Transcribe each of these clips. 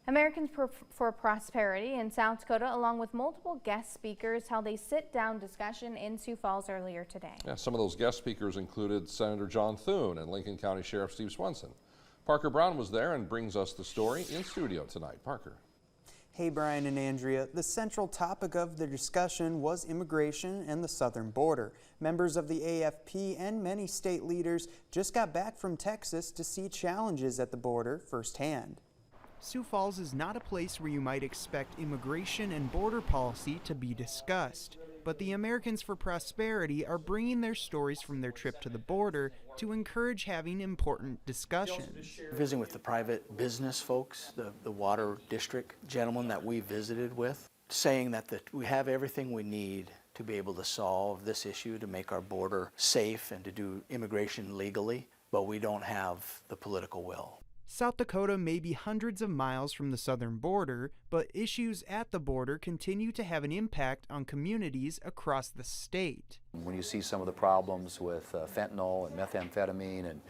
Americans for Prosperity in South Dakota, along with multiple guest speakers, held a sit-down discussion in Sioux Falls earlier today. Yeah, some of those guest speakers included Senator John Thune and Lincoln County Sheriff Steve Swenson. Parker Brown was there and brings us the story in studio tonight. Parker. Hey Brian and Andrea, the central topic of the discussion was immigration and the southern border. Members of the AFP and many state leaders just got back from Texas to see challenges at the border firsthand. Sioux Falls is not a place where you might expect immigration and border policy to be discussed. But the Americans for Prosperity are bringing their stories from their trip to the border to encourage having important discussions. Visiting with the private business folks, the water district gentlemen that we visited with, saying that we have everything we need to be able to solve this issue, to make our border safe and to do immigration legally, but we don't have the political will. South Dakota may be hundreds of miles from the southern border, but issues at the border continue to have an impact on communities across the state. When you see some of the problems with fentanyl and methamphetamine and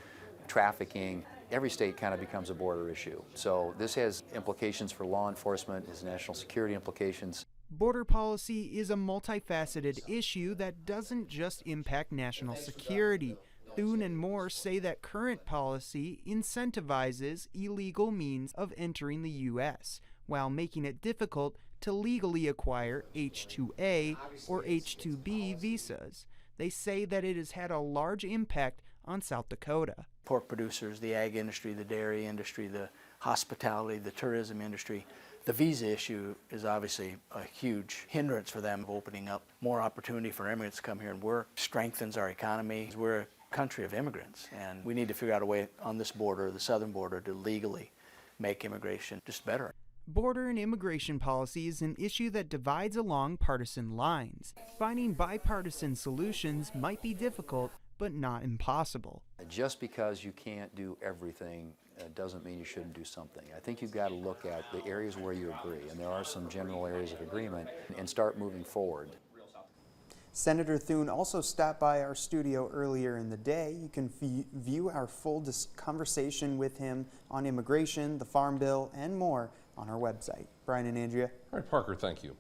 trafficking, every state kind of becomes a border issue. So this has implications for law enforcement, has national security implications. Border policy is a multifaceted issue that doesn't just impact national security. Thune and Moore say that current policy incentivizes illegal means of entering the U.S., while making it difficult to legally acquire H-2A or H-2B visas. They say that it has had a large impact on South Dakota. Pork producers, the ag industry, the dairy industry, the hospitality, the tourism industry. The visa issue is obviously a huge hindrance for them, opening up more opportunity for immigrants to come here and work, strengthens our economy. We're a country of immigrants, and we need to figure out a way on this border, the southern border, to legally make immigration just better. Border and immigration policy is an issue that divides along partisan lines. Finding bipartisan solutions might be difficult, but not impossible. Just because you can't do everything doesn't mean you shouldn't do something. I think you've got to look at the areas where you agree, and there are some general areas of agreement, and start moving forward. Senator Thune also stopped by our studio earlier in the day. You can view our full conversation with him on immigration, the Farm Bill, and more on our website. Brian and Andrea. All right, Parker, thank you.